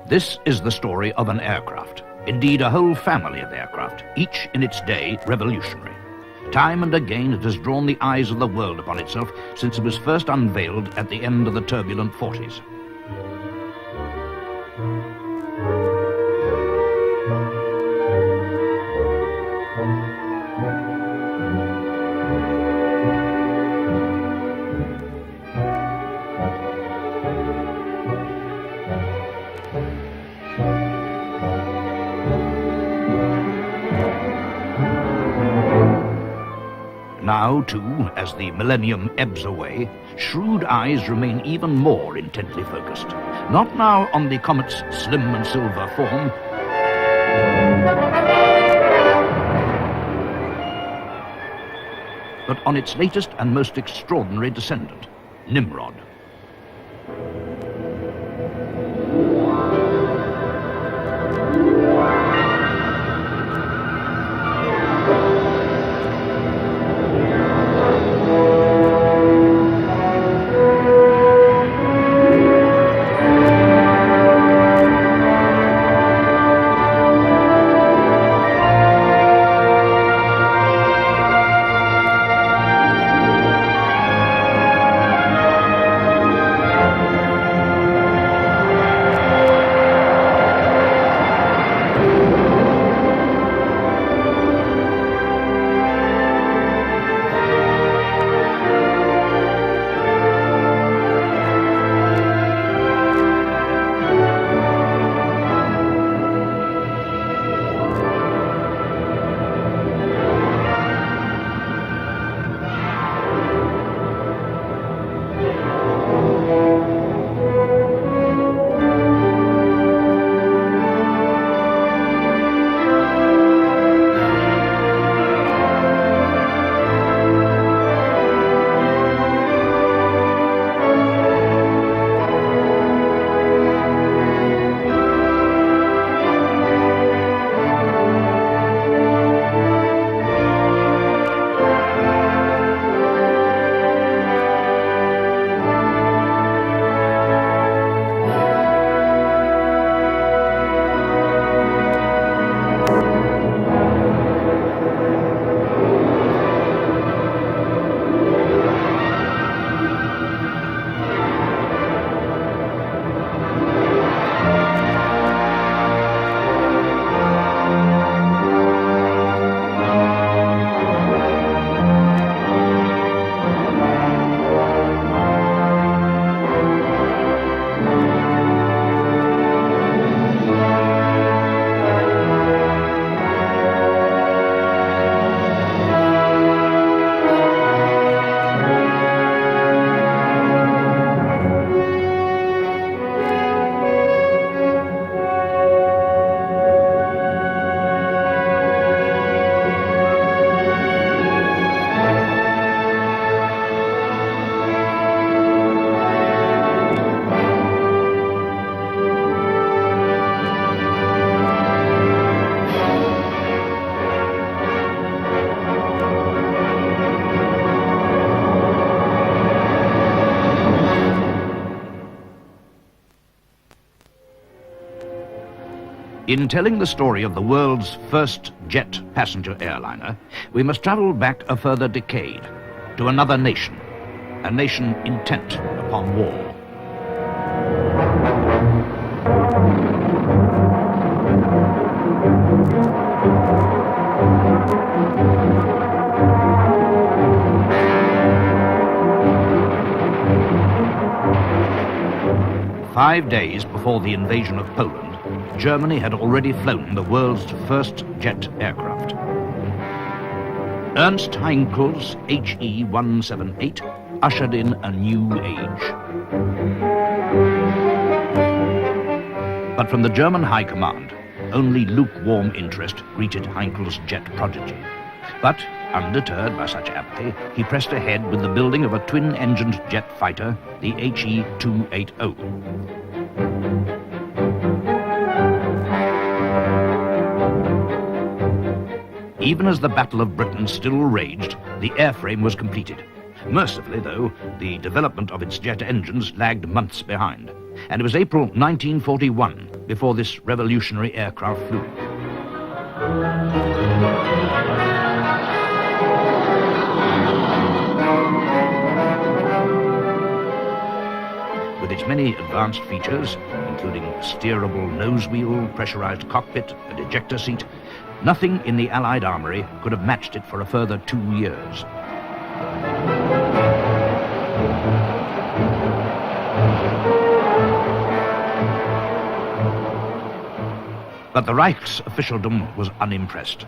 This is the story of an aircraft, indeed a whole family of aircraft, each in its day revolutionary. Time and again it has drawn the eyes of the world upon itself since it was first unveiled at the end of the turbulent 40s. Now, too, as the millennium ebbs away, shrewd eyes remain even more intently focused. Not now on the comet's slim and silver form, but on its latest and most extraordinary descendant, Nimrod. In telling the story of the world's first jet passenger airliner, we must travel back a further decade to another nation, a nation intent upon war. Five days before the invasion of Poland, Germany had already flown the world's first jet aircraft. Ernst Heinkel's HE-178 ushered in a new age. But from the German High Command, only lukewarm interest greeted Heinkel's jet prodigy. But, undeterred by such apathy, he pressed ahead with the building of a twin-engined jet fighter, the HE-280. Even as the Battle of Britain still raged, the airframe was completed. Mercifully, though, the development of its jet engines lagged months behind. And it was April 1941 before this revolutionary aircraft flew. With its many advanced features, including steerable nose wheel, pressurized cockpit, and ejector seat, nothing in the Allied armory could have matched it for a further 2 years. But the Reich's officialdom was unimpressed,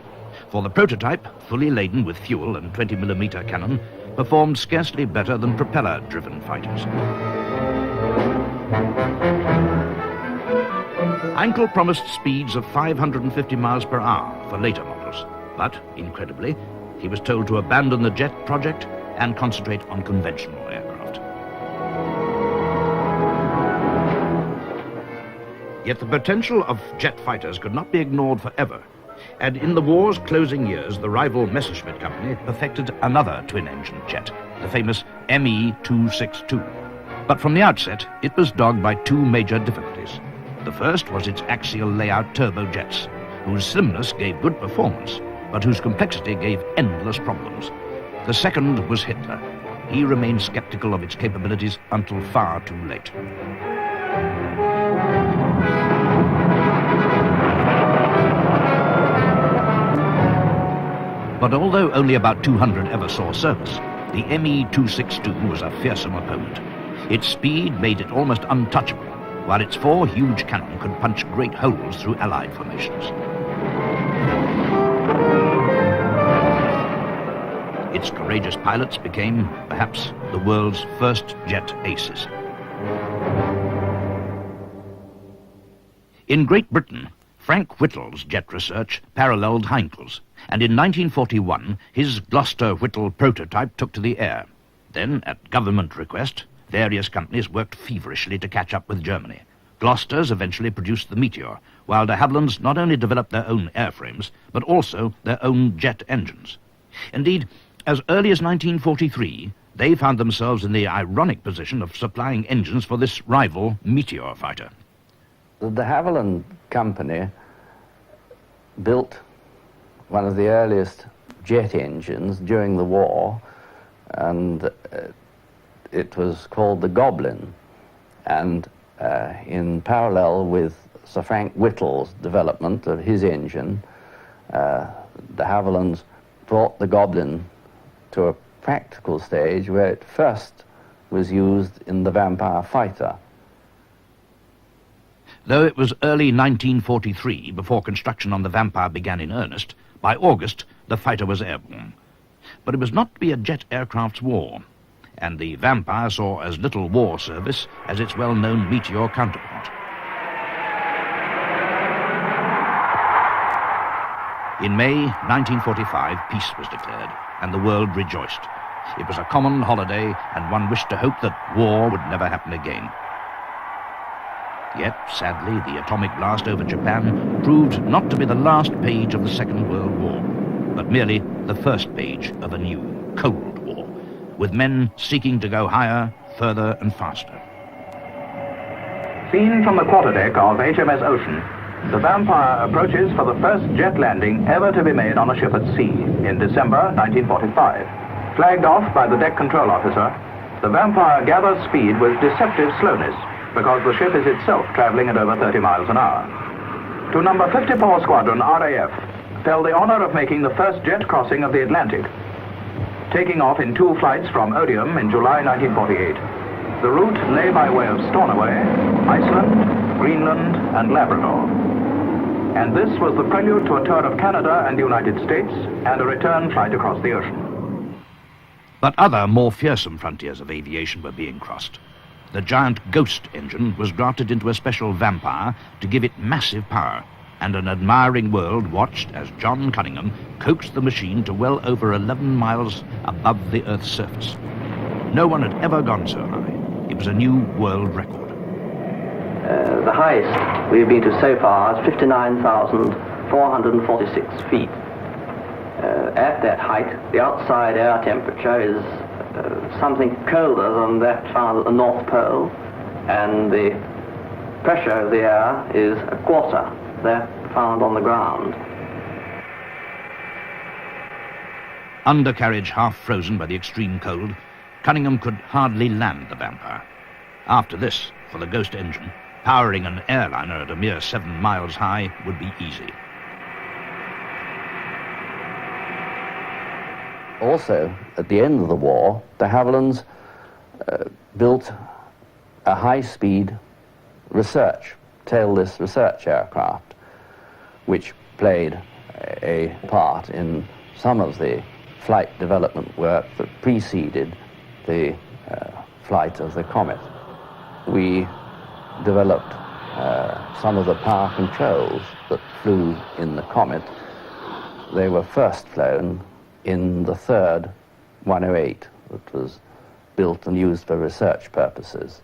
for the prototype, fully laden with fuel and 20mm cannon, performed scarcely better than propeller-driven fighters. Heinkel promised speeds of 550 miles per hour for later models, but, incredibly, he was told to abandon the jet project and concentrate on conventional aircraft. Yet the potential of jet fighters could not be ignored forever, and in the war's closing years, the rival Messerschmitt company perfected another twin-engine jet, the famous Me-262. But from the outset, it was dogged by 2 major difficulties. The first was its axial layout turbojets, whose slimness gave good performance, but whose complexity gave endless problems. The second was Hitler. He remained skeptical of its capabilities until far too late. But although only about 200 ever saw service, the Me-262 was a fearsome opponent. Its speed made it almost untouchable, while its 4 huge cannon could punch great holes through Allied formations. Its courageous pilots became, perhaps, the world's first jet aces. In Great Britain, Frank Whittle's jet research paralleled Heinkel's, and in 1941 his Gloucester-Whittle prototype took to the air. Then, at government request, various companies worked feverishly to catch up with Germany. Gloucester's eventually produced the Meteor, while de Havilland's not only developed their own airframes, but also their own jet engines. Indeed, as early as 1943, they found themselves in the ironic position of supplying engines for this rival Meteor fighter. The de Havilland company built one of the earliest jet engines during the war, and it was called the Goblin. And in parallel with Sir Frank Whittle's development of his engine, de Havilland's brought the Goblin to a practical stage where it first was used in the Vampire fighter. Though it was early 1943 before construction on the Vampire began in earnest, by August the fighter was airborne. But it was not to be a jet aircraft's war, and the Vampire saw as little war service as its well-known Meteor counterpart. In May 1945, peace was declared, and the world rejoiced. It was a common holiday, and one wished to hope that war would never happen again. Yet, sadly, the atomic blast over Japan proved not to be the last page of the Second World War, but merely the first page of a new Cold War, with men seeking to go higher, further, and faster. Seen from the quarterdeck of HMS Ocean, the Vampire approaches for the first jet landing ever to be made on a ship at sea in December 1945. Flagged off by the deck control officer, the Vampire gathers speed with deceptive slowness because the ship is itself traveling at over 30 miles an hour. To number 54 Squadron RAF fell the honor of making the first jet crossing of the Atlantic, taking off in 2 flights from Odium in July 1948. The route lay by way of Stornoway, Iceland, Greenland, and Labrador. And this was the prelude to a tour of Canada and the United States and a return flight across the ocean. But other, more fearsome frontiers of aviation were being crossed. The giant Ghost engine was grafted into a special Vampire to give it massive power, and an admiring world watched as John Cunningham coaxed the machine to well over 11 miles above the Earth's surface. No one had ever gone so high. It was a new world record. The highest we've been to so far is 59,446 feet. At that height, the outside air temperature is something colder than that found at the North Pole, and the pressure of the air is a quarter. They're found on the ground. Undercarriage half frozen by the extreme cold, Cunningham could hardly land the Vampire. After this, for the Ghost engine, powering an airliner at a mere 7 miles high would be easy. Also, at the end of the war, de Havilland's built a high-speed research, tailless research aircraft, which played a part in some of the flight development work that preceded the flight of the Comet. We developed some of the power controls that flew in the Comet. They were first flown in the third 108 that was built and used for research purposes.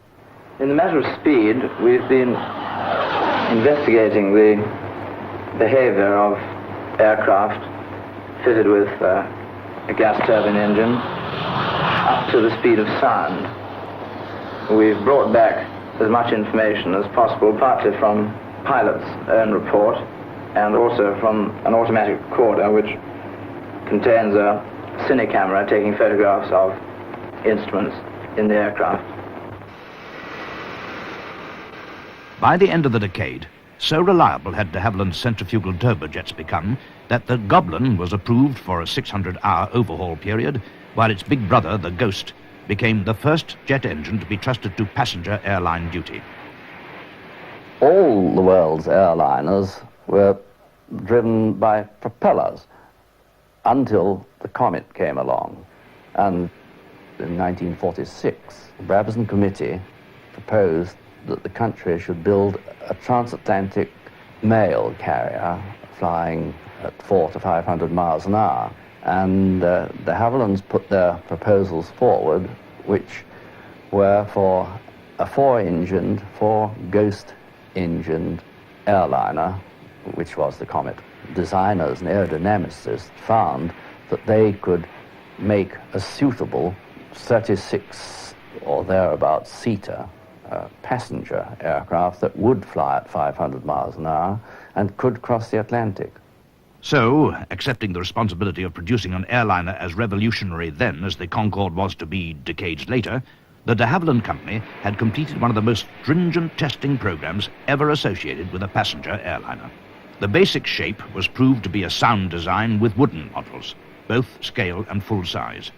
In the matter of speed, we've been investigating the behavior of aircraft fitted with a gas turbine engine up to the speed of sound. We've brought back as much information as possible, partly from pilots' own report and also from an automatic recorder which contains a cine camera taking photographs of instruments in the aircraft. By the end of the decade, so reliable had de Havilland's centrifugal turbojets become that the Goblin was approved for a 600-hour overhaul period, while its big brother, the Ghost, became the first jet engine to be trusted to passenger airline duty. All the world's airliners were driven by propellers until the Comet came along. And in 1946, the Brabazon Committee proposed that the country should build a transatlantic mail carrier flying at 400 to 500 miles an hour. And de Havilland's put their proposals forward, which were for a four-Ghost-engined airliner, which was the Comet. Designers and aerodynamicists found that they could make a suitable 36 or thereabouts seater passenger aircraft that would fly at 500 miles an hour and could cross the Atlantic. So, accepting the responsibility of producing an airliner as revolutionary then as the Concorde was to be decades later, the de Havilland Company had completed one of the most stringent testing programs ever associated with a passenger airliner. The basic shape was proved to be a sound design with wooden models, both scale and full size.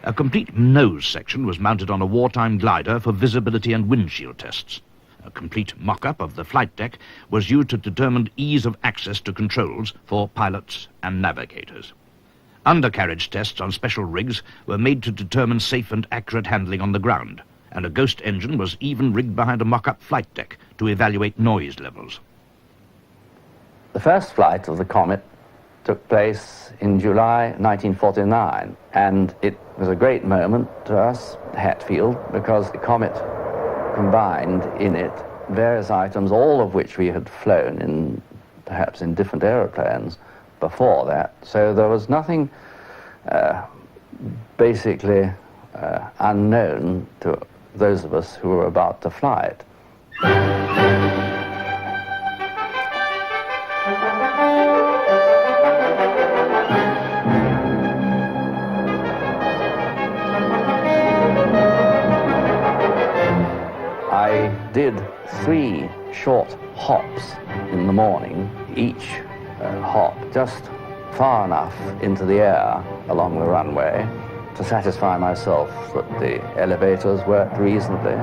A complete nose section was mounted on a wartime glider for visibility and windshield tests. A complete mock-up of the flight deck was used to determine ease of access to controls for pilots and navigators. Undercarriage tests on special rigs were made to determine safe and accurate handling on the ground, and a Ghost engine was even rigged behind a mock-up flight deck to evaluate noise levels. The first flight of the Comet took place in July 1949, and it was a great moment to us, Hatfield, because the Comet combined in it various items, all of which we had flown in, perhaps in different aeroplanes before that. So there was nothing basically unknown to those of us who were about to fly it. I did 3 short hops in the morning, each hop just far enough into the air along the runway to satisfy myself that the elevators worked reasonably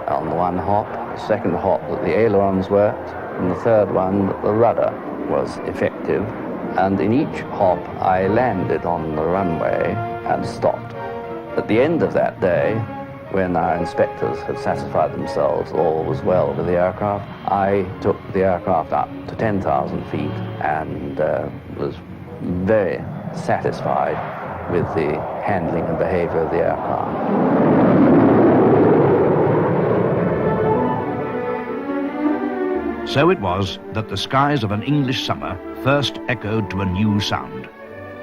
on the one hop, the second hop that the ailerons worked, and the third one that the rudder was effective. And in each hop I landed on the runway and stopped. At the end of that day, when our inspectors had satisfied themselves all was well with the aircraft, I took the aircraft up to 10,000 feet and was very satisfied with the handling and behavior of the aircraft. So it was that the skies of an English summer first echoed to a new sound.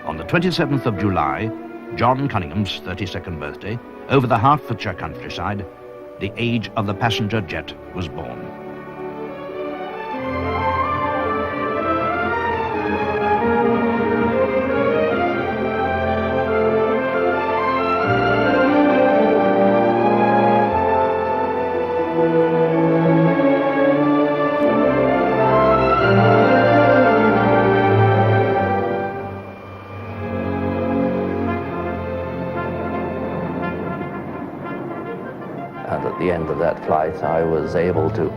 On the 27th of July, John Cunningham's 32nd birthday, over the Hertfordshire countryside, the age of the passenger jet was born. And at the end of that flight, I was able to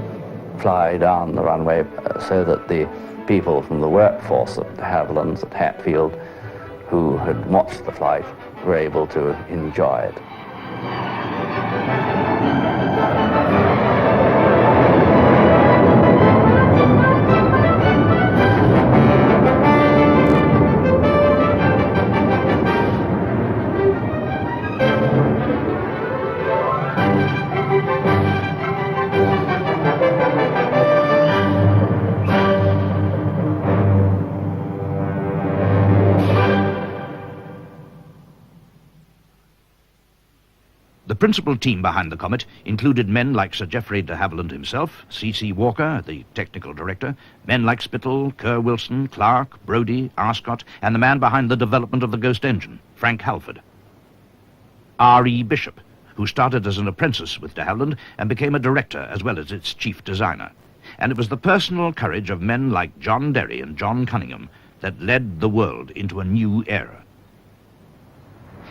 fly down the runway so that the people from the workforce at Haviland's at Hatfield who had watched the flight were able to enjoy it. The principal team behind the Comet included men like Sir Geoffrey de Havilland himself, C.C. Walker, the technical director, men like Spittle, Kerr Wilson, Clark, Brodie, Arscott, and the man behind the development of the Ghost engine, Frank Halford. R.E. Bishop, who started as an apprentice with de Havilland and became a director as well as its chief designer. And it was the personal courage of men like John Derry and John Cunningham that led the world into a new era.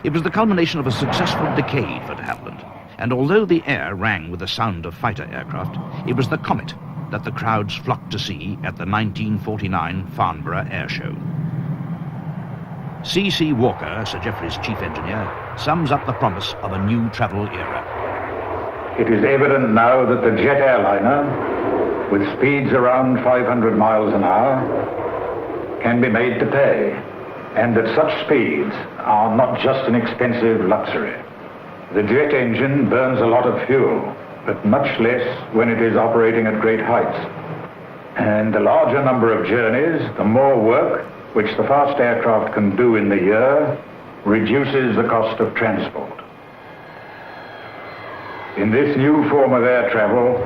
It was the culmination of a successful decade for de Havilland, and although the air rang with the sound of fighter aircraft, it was the Comet that the crowds flocked to see at the 1949 Farnborough Air Show. C.C. Walker, Sir Geoffrey's chief engineer, sums up the promise of a new travel era. It is evident now that the jet airliner, with speeds around 500 miles an hour, can be made to pay, and that such speeds are not just an expensive luxury. The jet engine burns a lot of fuel, but much less when it is operating at great heights. And the larger number of journeys, the more work which the fast aircraft can do in the year, reduces the cost of transport. In this new form of air travel,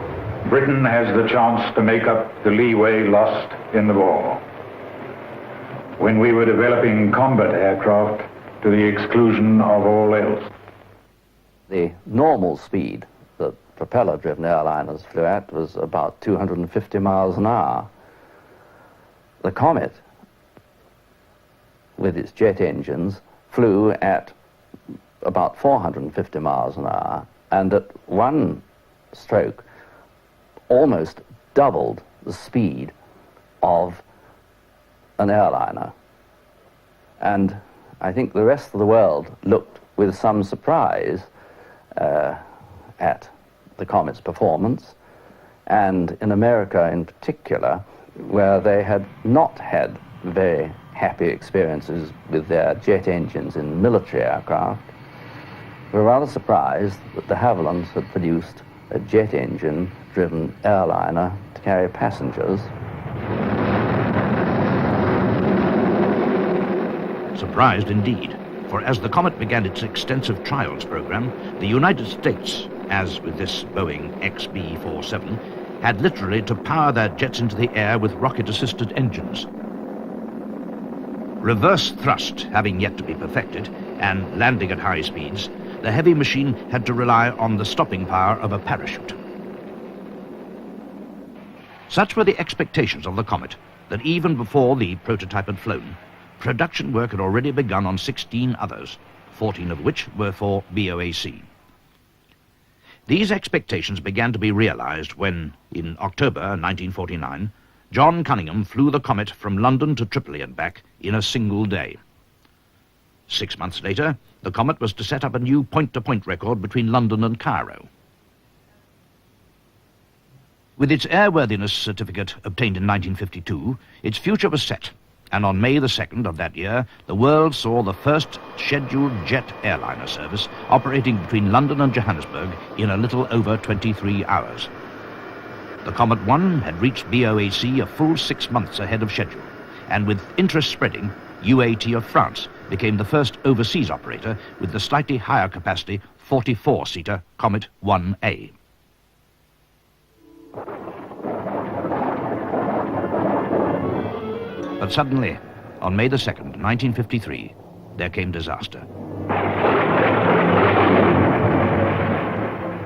Britain has the chance to make up the leeway lost in the war, when we were developing combat aircraft to the exclusion of all else. The normal speed that propeller-driven airliners flew at was about 250 miles an hour. The Comet, with its jet engines, flew at about 450 miles an hour, and at one stroke almost doubled the speed of an airliner. And I think the rest of the world looked with some surprise at the Comet's performance, and in America in particular, where they had not had very happy experiences with their jet engines in military aircraft, were rather surprised that de Havilland had produced a jet engine-driven airliner to carry passengers. Surprised indeed, for as the Comet began its extensive trials program, the United States, as with this Boeing XB-47, had literally to power their jets into the air with rocket-assisted engines. Reverse thrust having yet to be perfected, and landing at high speeds, the heavy machine had to rely on the stopping power of a parachute. Such were the expectations of the Comet that even before the prototype had flown, production work had already begun on 16 others, 14 of which were for B.O.A.C. These expectations began to be realized when, in October 1949, John Cunningham flew the Comet from London to Tripoli and back in a single day. 6 months later, the Comet was to set up a new point-to-point record between London and Cairo. With its airworthiness certificate obtained in 1952, its future was set, and on May the 2nd of that year, the world saw the first scheduled jet airliner service operating between London and Johannesburg in a little over 23 hours. The Comet 1 had reached B.O.A.C. a full 6 months ahead of schedule, and with interest spreading, UAT of France became the first overseas operator with the slightly higher capacity 44-seater Comet 1A. But suddenly, on May the 2nd, 1953, there came disaster.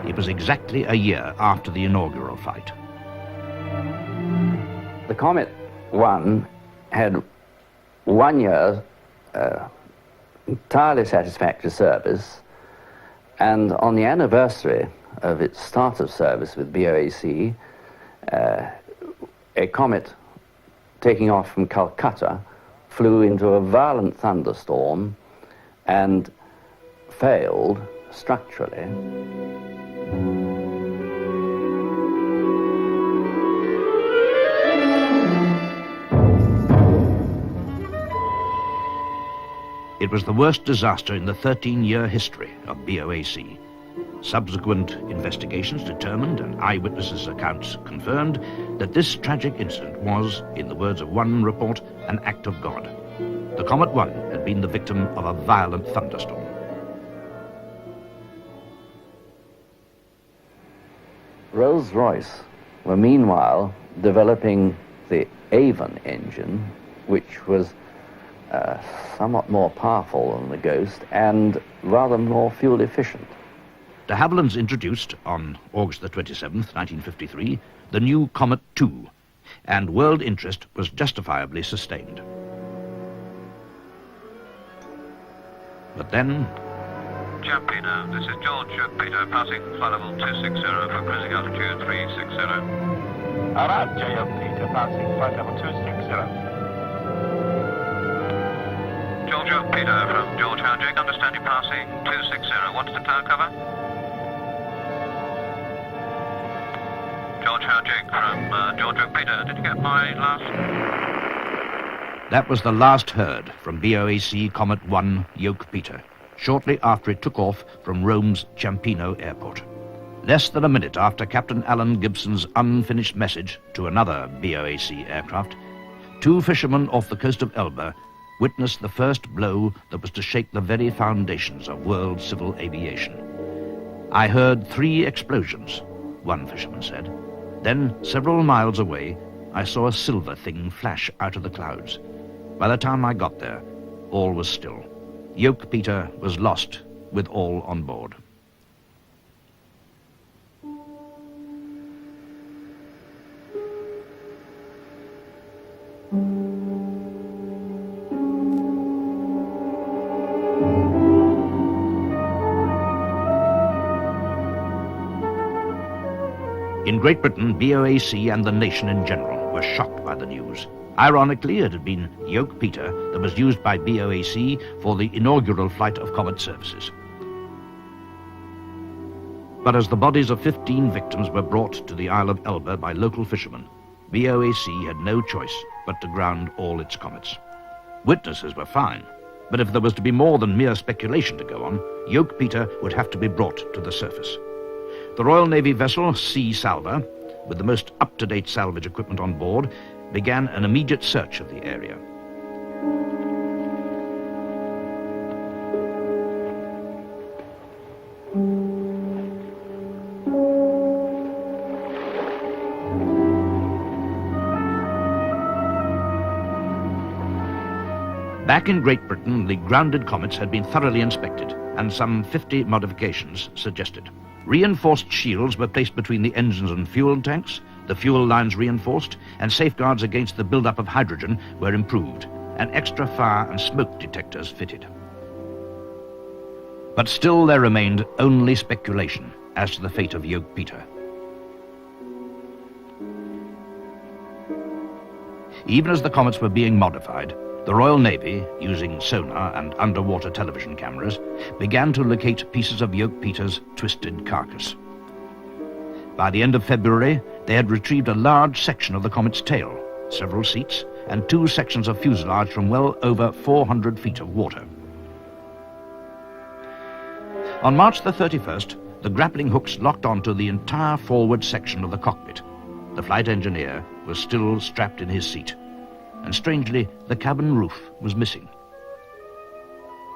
It was exactly a year after the inaugural flight. The Comet 1 had 1 year entirely satisfactory service, and on the anniversary of its start of service with B.O.A.C, a Comet taking off from Calcutta flew into a violent thunderstorm and failed structurally. It was the worst disaster in the 13-year history of B.O.A.C. Subsequent investigations determined, and eyewitnesses' accounts confirmed, that this tragic incident was, in the words of one report, an act of God. The Comet 1 had been the victim of a violent thunderstorm. Rolls-Royce were meanwhile developing the Avon engine, which was somewhat more powerful than the Ghost and rather more fuel efficient. De Havilland's introduced, on August the 27th, 1953, the new Comet 2, and world interest was justifiably sustained. But then... Peter, this is George Peter, passing flight level 260 for cruising altitude 360. Alright, Peter, passing flight level 260. George Peter from George Howjig, understand you passing 260. What's the cloud cover? George Howjig from George Peter, did you get my last? That was the last heard from B.O.A.C. Comet 1 Yoke Peter, shortly after it took off from Rome's Ciampino airport. Less than a minute after Captain Alan Gibson's unfinished message to another B.O.A.C. aircraft, two fishermen off the coast of Elba witnessed the first blow that was to shake the very foundations of world civil aviation. I heard 3 explosions, one fisherman said. Then, several miles away, I saw a silver thing flash out of the clouds. By the time I got there, all was still. Yoke Peter was lost with all on board. In Great Britain, B.O.A.C. and the nation in general were shocked by the news. Ironically, it had been Yoke Peter that was used by B.O.A.C. for the inaugural flight of Comet services. But as the bodies of 15 victims were brought to the Isle of Elba by local fishermen, B.O.A.C. had no choice but to ground all its Comets. Witnesses were fine, but if there was to be more than mere speculation to go on, Yoke Peter would have to be brought to the surface. The Royal Navy vessel Sea Salver, with the most up-to-date salvage equipment on board, began an immediate search of the area. Back in Great Britain, the grounded comets had been thoroughly inspected, and some 50 modifications suggested. Reinforced shields were placed between the engines and fuel tanks, the fuel lines reinforced, and safeguards against the buildup of hydrogen were improved, and extra fire and smoke detectors fitted. But still there remained only speculation as to the fate of Yoke Peter. Even as the comets were being modified, the Royal Navy, using sonar and underwater television cameras, began to locate pieces of Yoke Peter's twisted carcass. By the end of February, they had retrieved a large section of the comet's tail, several seats, and 2 sections of fuselage from well over 400 feet of water. On March the 31st, the grappling hooks locked onto the entire forward section of the cockpit. The flight engineer was still strapped in his seat. and strangely, the cabin roof was missing.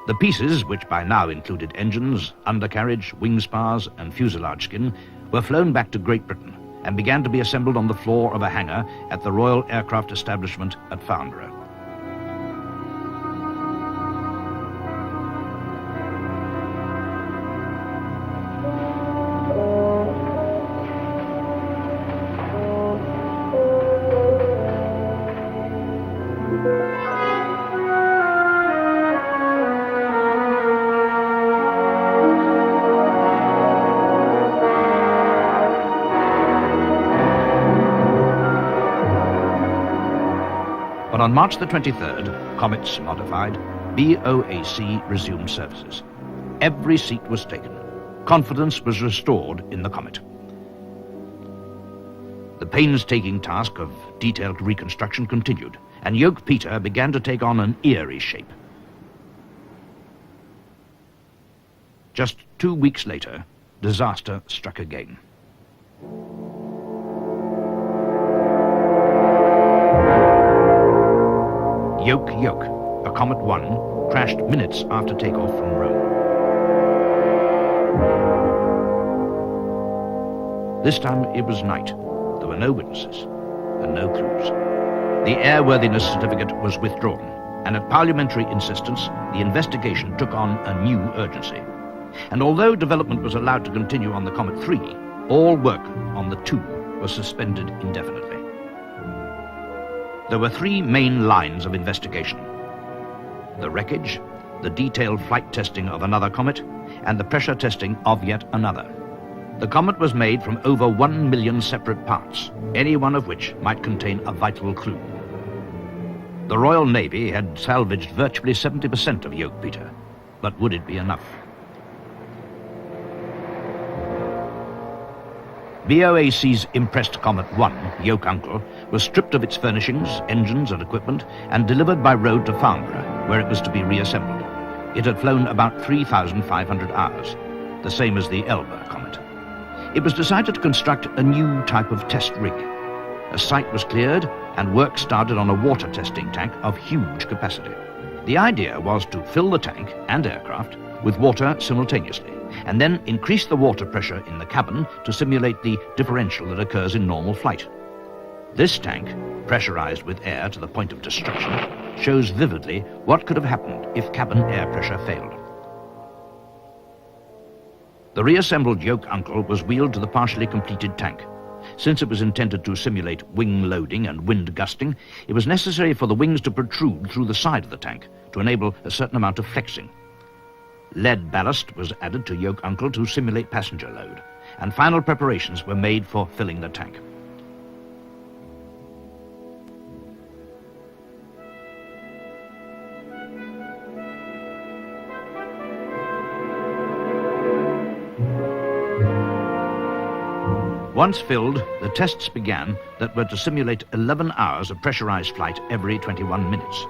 The pieces, which by now included engines, undercarriage, wing spars, and fuselage skin, were flown back to Great Britain and began to be assembled on the floor of a hangar at the Royal Aircraft Establishment at Farnborough. But on March the 23rd, Comet's modified, B.O.A.C. resumed services. Every seat was taken. Confidence was restored in the Comet. The painstaking task of detailed reconstruction continued, and Yoke Peter began to take on an eerie shape. Just 2 weeks later, disaster struck again. Yoke, a Comet 1, crashed minutes after takeoff from Rome. This time it was night. There were no witnesses and no clues. The airworthiness certificate was withdrawn, and at parliamentary insistence, the investigation took on a new urgency. And although development was allowed to continue on the Comet 3, all work on the 2 was suspended indefinitely. There were 3 main lines of investigation: the wreckage, the detailed flight testing of another comet, and the pressure testing of yet another. The comet was made from over 1 million separate parts, any one of which might contain a vital clue. The Royal Navy had salvaged virtually 70% of Yoke Peter, but would it be enough? B.O.A.C.'s impressed Comet 1, Yoke Uncle, was stripped of its furnishings, engines and equipment and delivered by road to Farnborough, where it was to be reassembled. It had flown about 3,500 hours, the same as the Elba Comet. It was decided to construct a new type of test rig. A site was cleared and work started on a water testing tank of huge capacity. The idea was to fill the tank and aircraft with water simultaneously, and then increase the water pressure in the cabin to simulate the differential that occurs in normal flight. This tank, pressurized with air to the point of destruction, shows vividly what could have happened if cabin air pressure failed. The reassembled Yoke Uncle was wheeled to the partially completed tank. Since it was intended to simulate wing loading and wind gusting, it was necessary for the wings to protrude through the side of the tank to enable a certain amount of flexing. Lead ballast was added to Yoke Uncle to simulate passenger load, and final preparations were made for filling the tank. Once filled, the tests began that were to simulate 11 hours of pressurized flight every 21 minutes.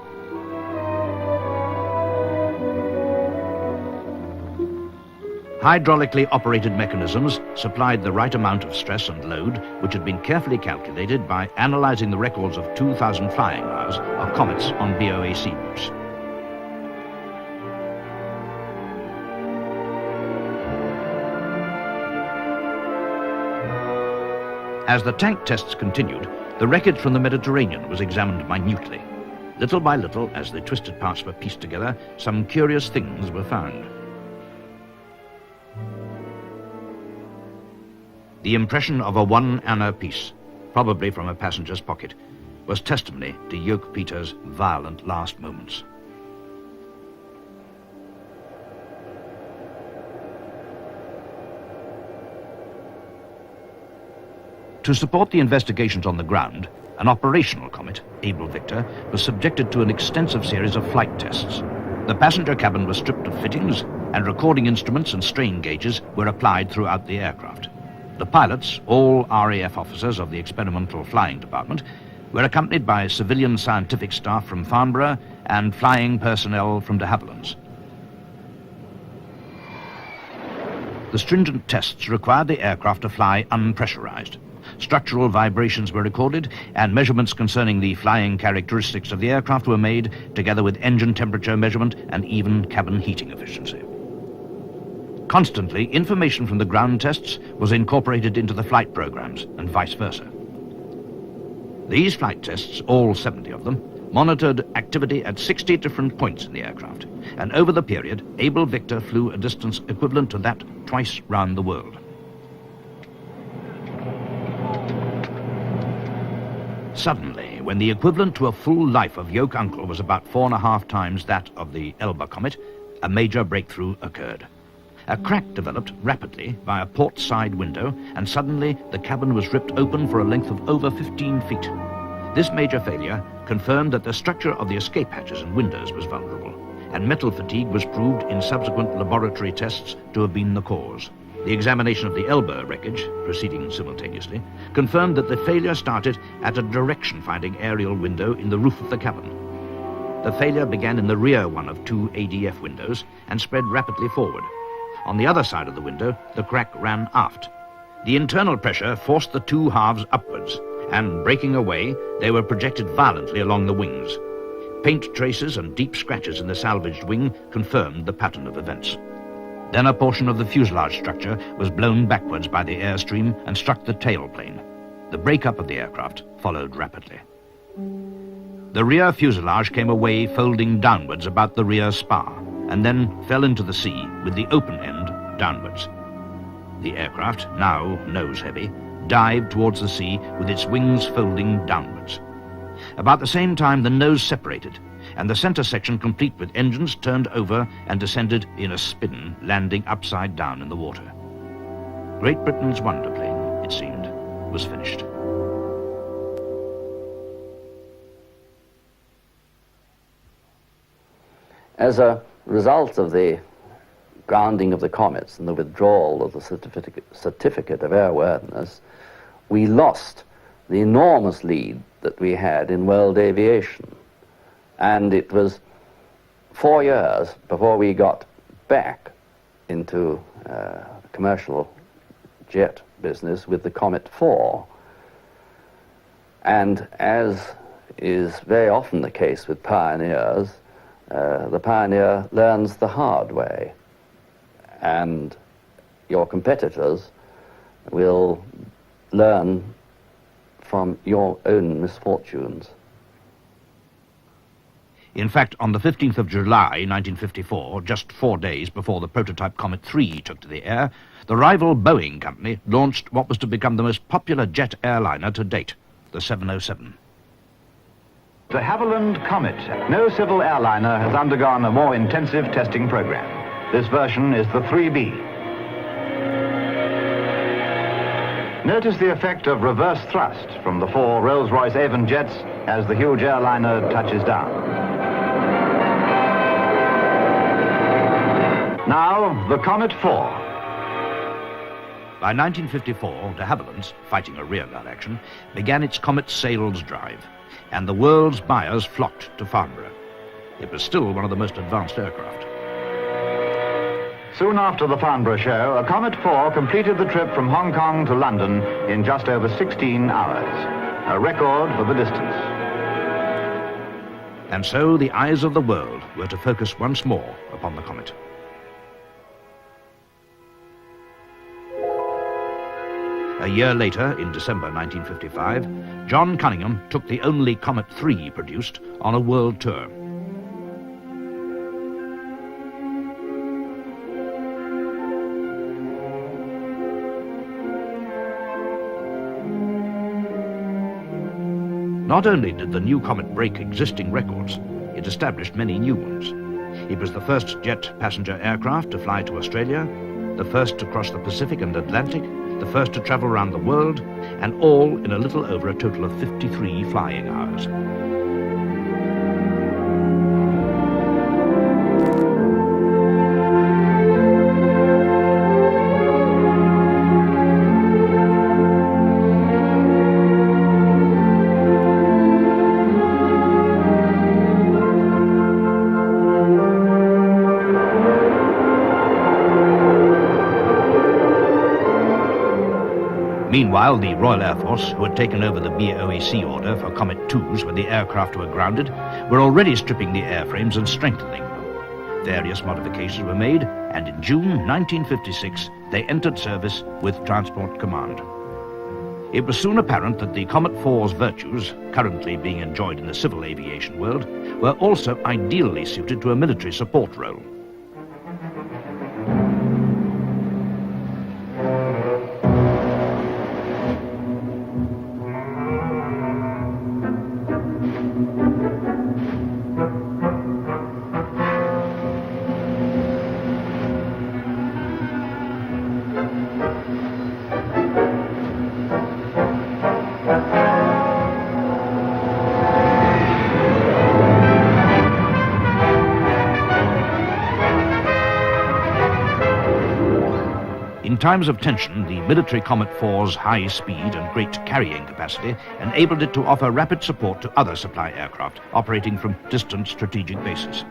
Hydraulically operated mechanisms supplied the right amount of stress and load, which had been carefully calculated by analyzing the records of 2,000 flying hours of comets on B.O.A.C. routes. As the tank tests continued, the wreckage from the Mediterranean was examined minutely. Little by little, as the twisted parts were pieced together, some curious things were found. The impression of a 1 anna piece, probably from a passenger's pocket, was testimony to Yoke Peter's violent last moments. To support the investigations on the ground, an operational comet, Able Victor, was subjected to an extensive series of flight tests. The passenger cabin was stripped of fittings, and recording instruments and strain gauges were applied throughout the aircraft. The pilots, all RAF officers of the Experimental Flying Department, were accompanied by civilian scientific staff from Farnborough and flying personnel from de Havilland's. The stringent tests required the aircraft to fly unpressurized, Structural vibrations were recorded, and measurements concerning the flying characteristics of the aircraft were made, together with engine temperature measurement and even cabin heating efficiency. Constantly, information from the ground tests was incorporated into the flight programs, and vice versa. These flight tests, all 70 of them, monitored activity at 60 different points in the aircraft, and over the period, Able Victor flew a distance equivalent to that twice round the world. Suddenly, when the equivalent to a full life of Yoke Uncle was about 4.5 times that of the Elba comet, a major breakthrough occurred. A crack developed rapidly by a port side window, and suddenly the cabin was ripped open for a length of over 15 feet. This major failure confirmed that the structure of the escape hatches and windows was vulnerable, and metal fatigue was proved in subsequent laboratory tests to have been the cause. The examination of the Elba wreckage, proceeding simultaneously, confirmed that the failure started at a direction-finding aerial window in the roof of the cabin. The failure began in the rear one of 2 ADF windows and spread rapidly forward. On the other side of the window, the crack ran aft. The internal pressure forced the 2 halves upwards, and breaking away, they were projected violently along the wings. Paint traces and deep scratches in the salvaged wing confirmed the pattern of events. Then a portion of the fuselage structure was blown backwards by the airstream and struck the tailplane. The breakup of the aircraft followed rapidly. The rear fuselage came away folding downwards about the rear spar, and then fell into the sea with the open end downwards. The aircraft, now nose-heavy, dived towards the sea with its wings folding downwards. About the same time, the nose separated, and the center section, complete with engines, turned over and descended in a spin, landing upside down in the water. Great Britain's wonder plane, it seemed, was finished. As a result of the grounding of the comets and the withdrawal of the certificate of airworthiness, we lost the enormous lead that we had in world aviation. And it was 4 years before we got back into commercial jet business with the Comet 4. And as is very often the case with pioneers, the pioneer learns the hard way, and your competitors will learn from your own misfortunes. In fact, on the 15th of July, 1954, just 4 days before the prototype Comet 3 took to the air, the rival Boeing company launched what was to become the most popular jet airliner to date, the 707. De Havilland Comet. No civil airliner has undergone a more intensive testing program. This version is the 3B. Notice the effect of reverse thrust from the 4 Rolls-Royce Avon jets as the huge airliner touches down. Now, the Comet 4. By 1954, de Havilland's, fighting a rearguard action, began its Comet sales drive, and the world's buyers flocked to Farnborough. It was still one of the most advanced aircraft. Soon after the Farnborough show, a Comet 4 completed the trip from Hong Kong to London in just over 16 hours, a record for the distance. And so the eyes of the world were to focus once more upon the Comet. A year later, in December 1955, John Cunningham took the only Comet 3 produced on a world tour. Not only did the new Comet break existing records, it established many new ones. It was the first jet passenger aircraft to fly to Australia, the first to cross the Pacific and Atlantic, the first to travel around the world, and all in a little over a total of 53 flying hours. Meanwhile, the Royal Air Force, who had taken over the B.O.A.C. order for Comet 2s when the aircraft were grounded, were already stripping the airframes and strengthening them. Various modifications were made, and in June 1956, they entered service with Transport Command. It was soon apparent that the Comet 4's virtues, currently being enjoyed in the civil aviation world, were also ideally suited to a military support role. In times of tension, the military Comet 4's high speed and great carrying capacity enabled it to offer rapid support to other supply aircraft operating from distant strategic bases.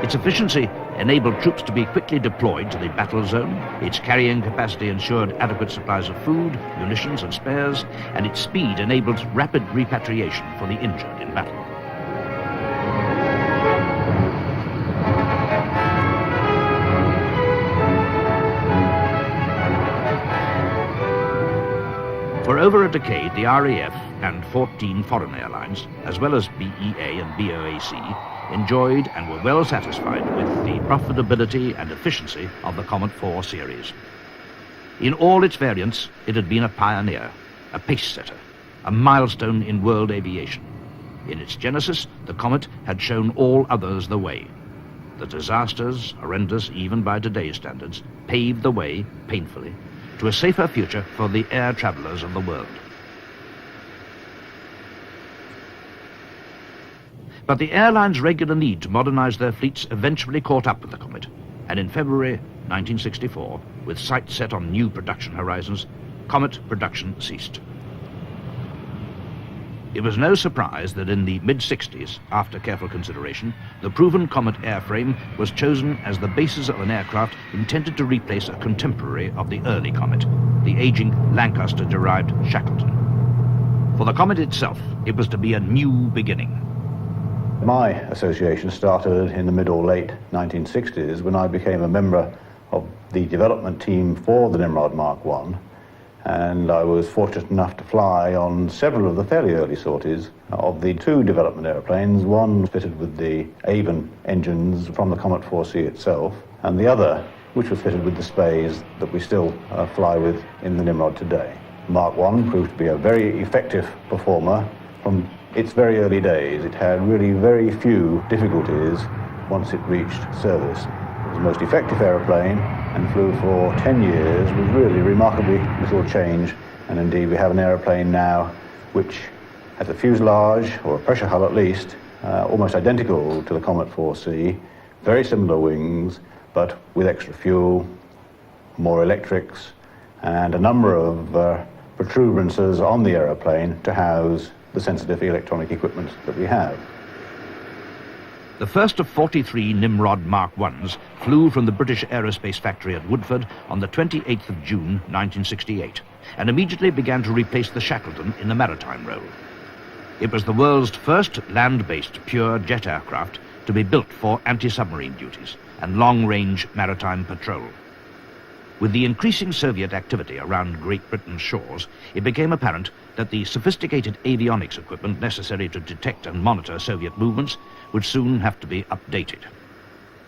Its efficiency enabled troops to be quickly deployed to the battle zone, its carrying capacity ensured adequate supplies of food, munitions and spares, and its speed enabled rapid repatriation for the injured in battle. For over a decade, the RAF and 14 foreign airlines, as well as BEA and B.O.A.C., enjoyed and were well satisfied with the profitability and efficiency of the Comet 4 series. In all its variants, it had been a pioneer, a pace-setter, a milestone in world aviation. In its genesis, the Comet had shown all others the way. The disasters, horrendous even by today's standards, paved the way, painfully, to a safer future for the air travelers of the world. But the airline's regular need to modernize their fleets eventually caught up with the Comet, and in February 1964, with sights set on new production horizons, Comet production ceased. It was no surprise that in the mid-60s, after careful consideration, the proven Comet airframe was chosen as the basis of an aircraft intended to replace a contemporary of the early Comet, the aging Lancaster-derived Shackleton. For the Comet itself, it was to be a new beginning. My association started in the mid or late 1960s when I became a member of the development team for the Nimrod Mark I, and I was fortunate enough to fly on several of the fairly early sorties of the two development airplanes, one fitted with the Avon engines from the Comet 4C itself, and the other which was fitted with the Spays that we still fly with in the Nimrod today. Mark I proved to be a very effective performer from its very early days. It had really very few difficulties once it reached service. It was the most effective aeroplane and flew for 10 years with really remarkably little change. And indeed we have an aeroplane now which has a fuselage, or a pressure hull at least, almost identical to the Comet 4C, very similar wings, but with extra fuel, more electrics, and a number of protuberances on the aeroplane to house the sensitive electronic equipment that we have. The first of 43 Nimrod Mark I's flew from the British Aerospace factory at Woodford on the 28th of June 1968 and immediately began to replace the Shackleton in the maritime role. It was the world's first land-based pure jet aircraft to be built for anti-submarine duties and long-range maritime patrol. With the increasing Soviet activity around Great Britain's shores, it became apparent that the sophisticated avionics equipment necessary to detect and monitor Soviet movements would soon have to be updated.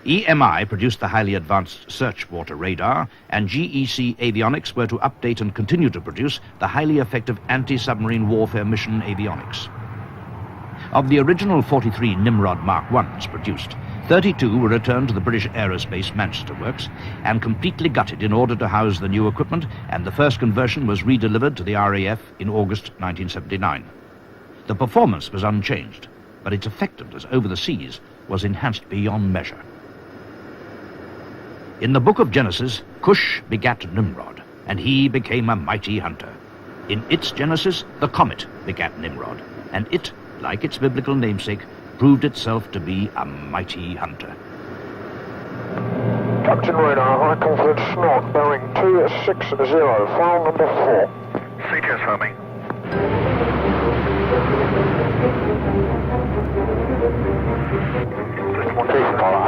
EMI produced the highly advanced search water radar, and GEC Avionics were to update and continue to produce the highly effective anti-submarine warfare mission avionics. Of the original 43 Nimrod Mark I's produced, 32 were returned to the British Aerospace Manchester Works and completely gutted in order to house the new equipment, and the first conversion was redelivered to the RAF in August 1979. The performance was unchanged, but but its effectiveness over the seas was enhanced beyond measure. In the book of Genesis, Cush begat Nimrod, and he became a mighty hunter. In its Genesis, the comet begat Nimrod, and it, like its biblical namesake, proved itself to be a mighty hunter. Captain Radar, high confidence snort, bearing 260, file number 4. CTS homing.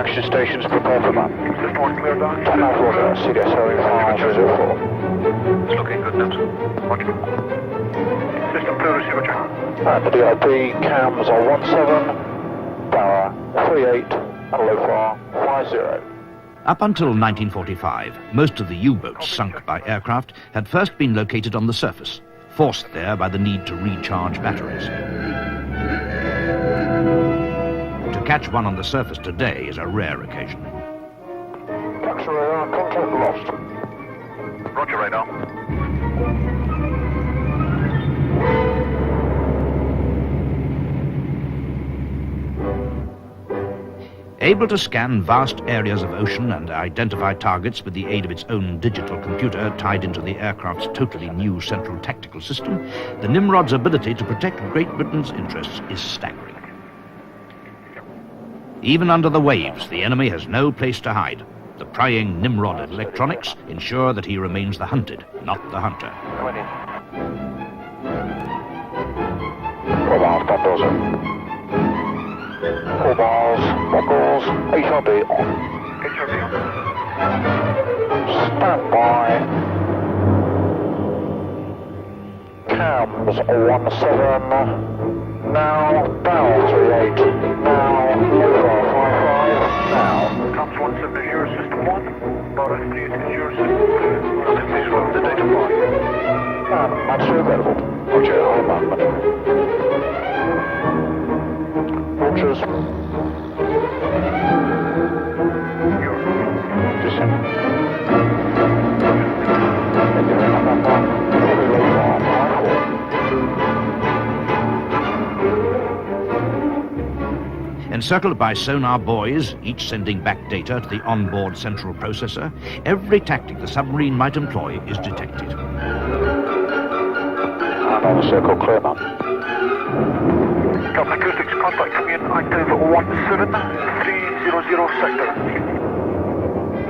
Action stations prepare for man. System 1 clear down. 10 out order, CDS Harry file 004. It's looking good, Nelson. Roger. System clear receiver. And the DIP cams are 17, power 38, and low far 50. Up until 1945, most of the U-boats sunk by aircraft had first been located on the surface, forced there by the need to recharge batteries. To catch one on the surface today is a rare occasion. Captain Radar, contact lost. Roger, radar. Able to scan vast areas of ocean and identify targets with the aid of its own digital computer tied into the aircraft's totally new central tactical system, the Nimrod's ability to protect Great Britain's interests is staggering. Even under the waves, the enemy has no place to hide. The prying Nimrod electronics ensure that he remains the hunted, not the hunter. Buckles, 4 bars, buckles, HRB on. HRB on. Stand by. Cams 17. Now, bow 38. Now, low far 55. Now. Comes 17 is your system 1. Bar 3 is your system 2. Please from the data point. Match available. Roger, high man. Rogers. Descend. Encircled by sonar buoys, each sending back data to the onboard central processor, every tactic the submarine might employ is detected. And on the circle, clear man. Captain Acoustics, contact coming in active 17300 sector.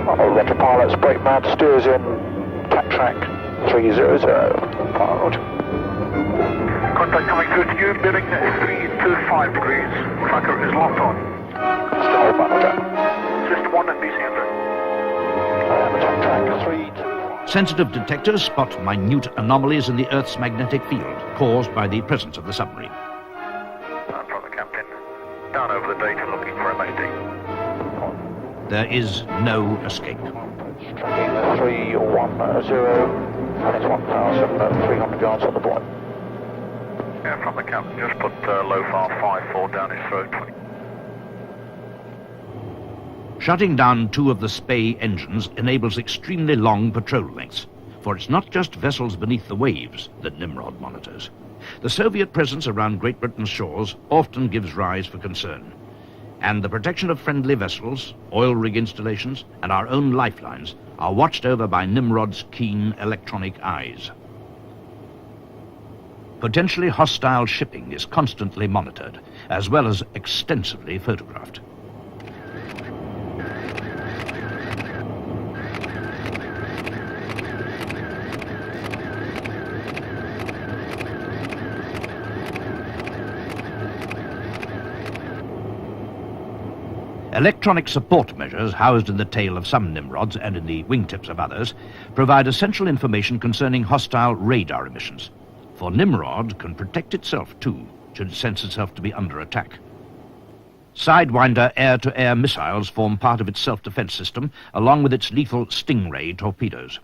Roger, pilots, brake mad, steers in, tack track 300. Roger. Contact coming through to you, bearing 325 degrees. Tracker is locked on. Still, Roger. System 1 and BC enter. Tack track 325. Sensitive detectors spot minute anomalies in the Earth's magnetic field caused by the presence of the submarine. From the captain. Down over the data looking for MSD. There is no escape. Tracking 310, and it's 1,300 yards on the point. Yeah, from the captain, just put low far 54 down his throat. Shutting down 2 of the Spey engines enables extremely long patrol lengths, for it's not just vessels beneath the waves that Nimrod monitors. The Soviet presence around Great Britain's shores often gives rise for concern, and the protection of friendly vessels, oil rig installations, and our own lifelines are watched over by Nimrod's keen electronic eyes. Potentially hostile shipping is constantly monitored, as well as extensively photographed. Electronic support measures housed in the tail of some Nimrods and in the wingtips of others provide essential information concerning hostile radar emissions. For Nimrod can protect itself too, should it sense itself to be under attack. Sidewinder air-to-air missiles form part of its self-defense system, along with its lethal Stingray torpedoes.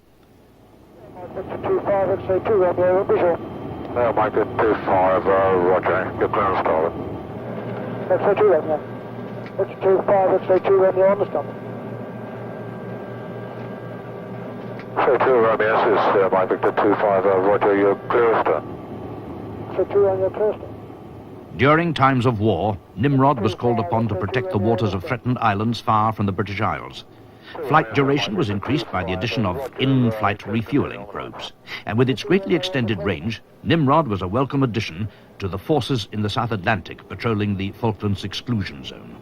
25, it's a 2 Romeo, visual. No, Mike, 25, Roger, your clearance caller. That's a 2 Romeo. It's 25, it's a 2 Romeo, understand. So 2 Romeo, this is Mike Victor 25, Roger, your clearance. So 2 on your clearance. During times of war, Nimrod was called upon to protect the waters of threatened islands far from the British Isles. Flight duration was increased by the addition of in-flight refueling probes, and with its greatly extended range, Nimrod was a welcome addition to the forces in the South Atlantic patrolling the Falklands exclusion zone.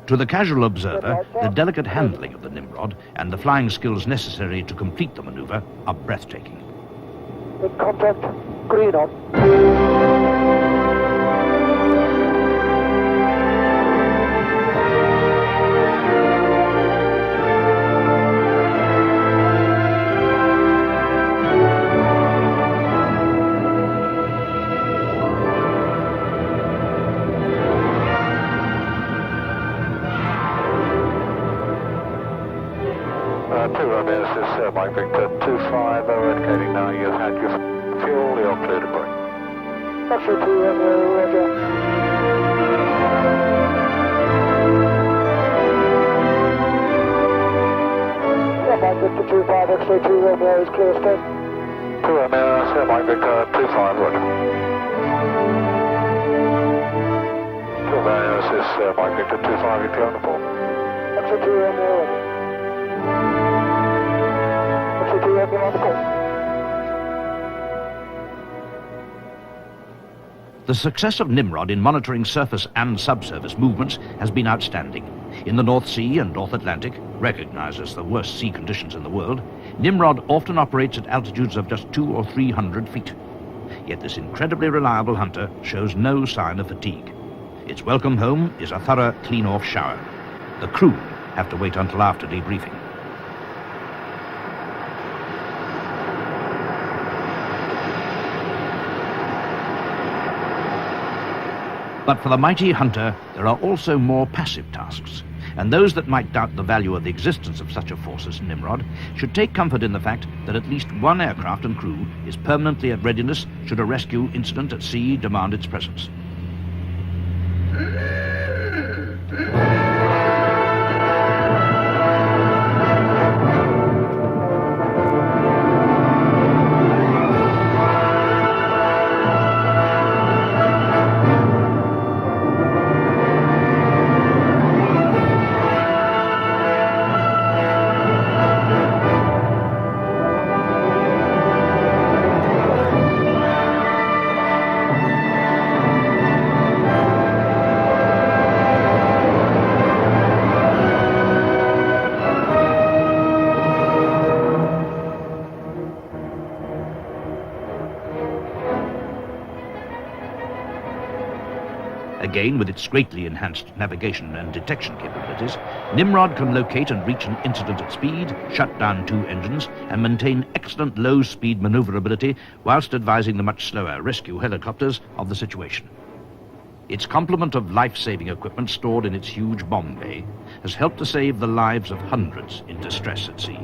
To the casual observer, the delicate handling of the Nimrod and the flying skills necessary to complete the maneuver are breathtaking. In contact, green on. This is Mike Victor 25, indicating now you've had your fuel, you're clear to bring. X-ray 2, Roger. Mike Victor 25, X-ray 2, Romeo is clear to stay. 2 Romeo, Mike Victor 25, Roger. 2 Romeo, this is Mike Victor 25, you're clear on the port. X-ray 2, Romeo, Roger. The success of Nimrod in monitoring surface and subsurface movements has been outstanding. In the North Sea and North Atlantic, recognized as the worst sea conditions in the world, Nimrod often operates at altitudes of just 200 or 300 feet. Yet this incredibly reliable hunter shows no sign of fatigue. Its welcome home is a thorough clean-off shower. The crew have to wait until after debriefing. But for the mighty hunter, there are also more passive tasks, and those that might doubt the value of the existence of such a force as Nimrod should take comfort in the fact that at least one aircraft and crew is permanently at readiness should a rescue incident at sea demand its presence. Again, with its greatly enhanced navigation and detection capabilities, Nimrod can locate and reach an incident at speed, shut down 2 engines, and maintain excellent low-speed maneuverability whilst advising the much slower rescue helicopters of the situation. Its complement of life-saving equipment stored in its huge bomb bay has helped to save the lives of hundreds in distress at sea.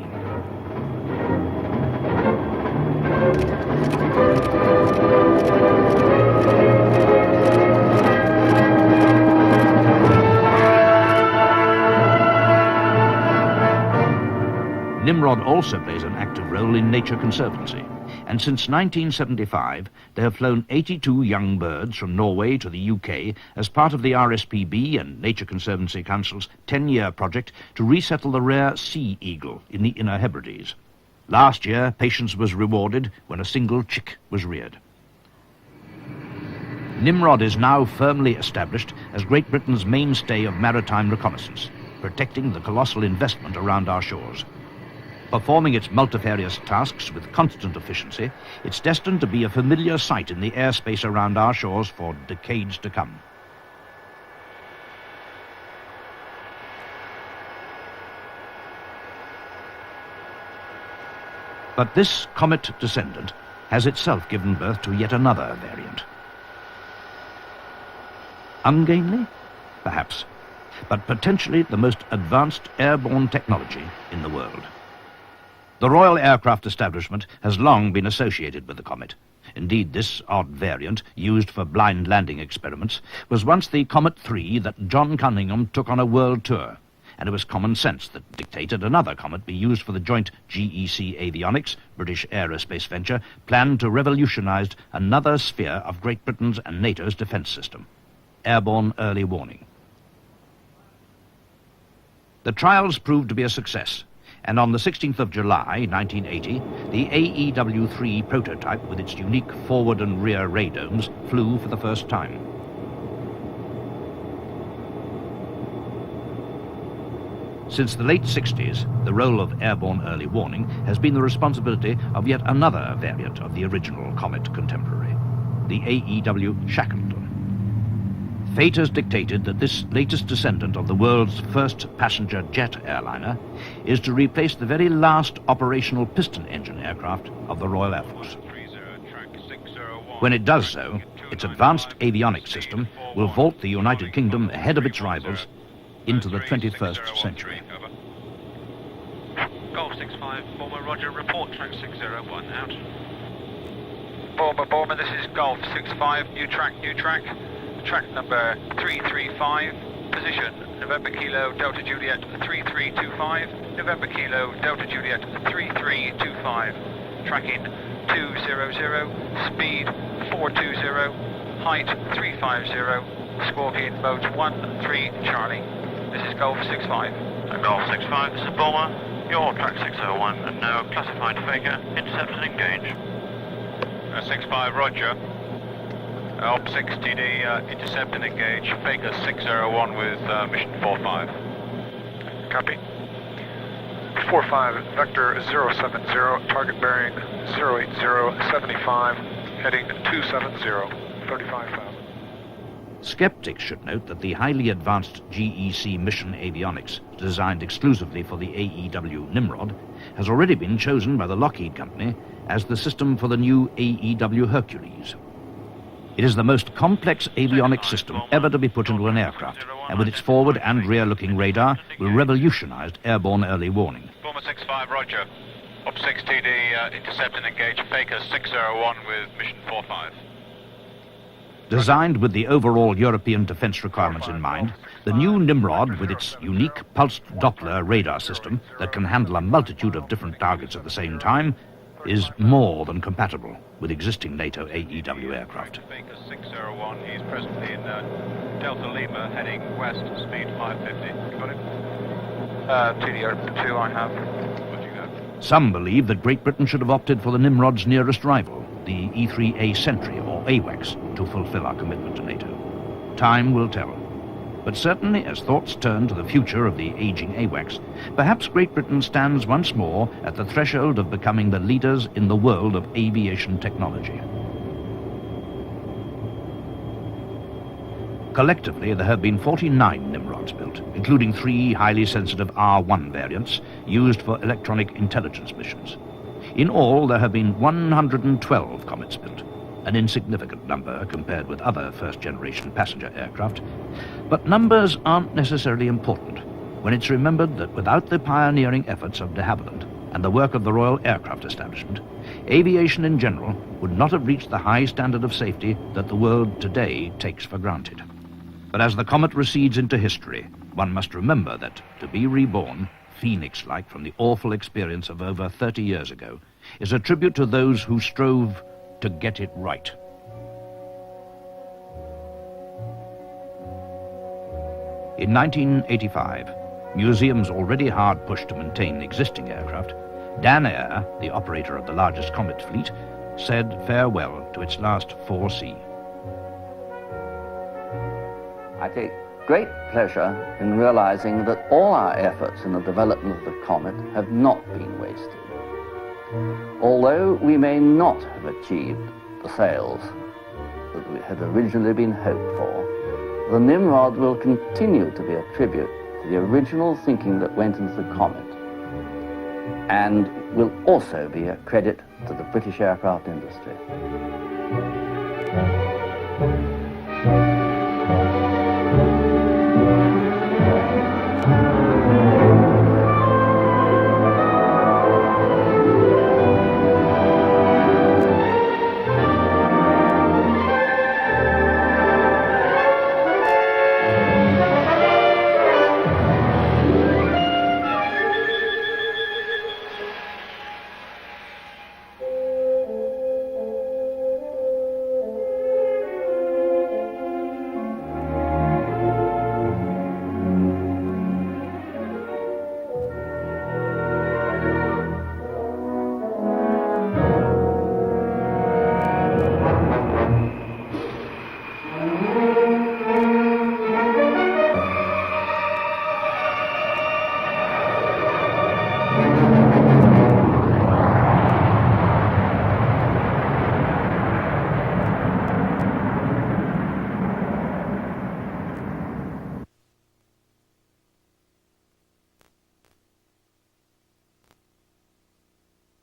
Nimrod also plays an active role in nature conservancy, and since 1975 they have flown 82 young birds from Norway to the UK as part of the RSPB and Nature Conservancy Council's 10-year project to resettle the rare sea eagle in the Inner Hebrides. Last year, patience was rewarded when a single chick was reared. Nimrod is now firmly established as Great Britain's mainstay of maritime reconnaissance, protecting the colossal investment around our shores. Performing its multifarious tasks with constant efficiency, it's destined to be a familiar sight in the airspace around our shores for decades to come. But this Comet descendant has itself given birth to yet another variant. Ungainly? Perhaps, but potentially the most advanced airborne technology in the world. The Royal Aircraft Establishment has long been associated with the Comet. Indeed, this odd variant, used for blind landing experiments, was once the Comet 3 that John Cunningham took on a world tour, and it was common sense that dictated another comet be used for the joint GEC avionics, British aerospace venture, planned to revolutionize another sphere of Great Britain's and NATO's defense system, airborne early warning. The trials proved to be a success, and on the 16th of July, 1980, the AEW-3 prototype with its unique forward and rear radomes flew for the first time. Since the late 60s, the role of airborne early warning has been the responsibility of yet another variant of the original Comet contemporary, the AEW Shackleton. Fate has dictated that this latest descendant of the world's first passenger jet airliner is to replace the very last operational piston engine aircraft of the Royal Air Force. When it does so, its advanced avionics system will vault the United Kingdom ahead of its rivals into the 21st century. Golf 65, Bomber, roger, report track 601, out. Bomber, this is Golf 65, new track, track number 335, position, November Kilo, Delta Juliet 3325, November Kilo, Delta Juliet 3325, tracking 200, speed 420, height 350, squawking mode 13 Charlie. This is Golf 65. Golf 65, this is Bomber, your track 601, and now classified faker, intercept and engage. 65, roger. Op 6 TD, intercept and engage, faker 601 with mission 45. Copy. 45, vector 070, target bearing 08075, heading 270, 35,000. Skeptics should note that the highly advanced GEC mission avionics, designed exclusively for the AEW Nimrod, has already been chosen by the Lockheed Company as the system for the new AEW Hercules. It is the most complex avionics system ever to be put into an aircraft, and with its forward and rear-looking radar, will revolutionize airborne early warning. Bomber 65, roger. Op 6 TD, intercept and engage, faker 601 with mission 45. Designed with the overall European defense requirements in mind, the new Nimrod, with its unique pulsed Doppler radar system that can handle a multitude of different targets at the same time, is more than compatible with existing NATO AEW aircraft. Baker 601, he's presently in Delta Lima, heading west, speed 550. Got it? TD 2 I have. What do you got? Some believe that Great Britain should have opted for the Nimrod's nearest rival, the E-3A Sentry, or AWACS, to fulfill our commitment to NATO. Time will tell. But certainly, as thoughts turn to the future of the aging AWACS, perhaps Great Britain stands once more at the threshold of becoming the leaders in the world of aviation technology. Collectively, there have been 49 Nimrods built, including 3 highly sensitive R1 variants used for electronic intelligence missions. In all, there have been 112 Comets built, an insignificant number compared with other first-generation passenger aircraft. But numbers aren't necessarily important when it's remembered that without the pioneering efforts of de Havilland and the work of the Royal Aircraft Establishment, aviation in general would not have reached the high standard of safety that the world today takes for granted. But as the Comet recedes into history, one must remember that to be reborn, phoenix-like from the awful experience of over 30 years ago, is a tribute to those who strove to get it right. In 1985, museums already hard pushed to maintain existing aircraft, Dan Air, the operator of the largest Comet fleet, said farewell to its last 4C. I take great pleasure in realizing that all our efforts in the development of the Comet have not been wasted. Although we may not have achieved the sales that had originally been hoped for, the Nimrod will continue to be a tribute to the original thinking that went into the Comet, and will also be a credit to the British aircraft industry.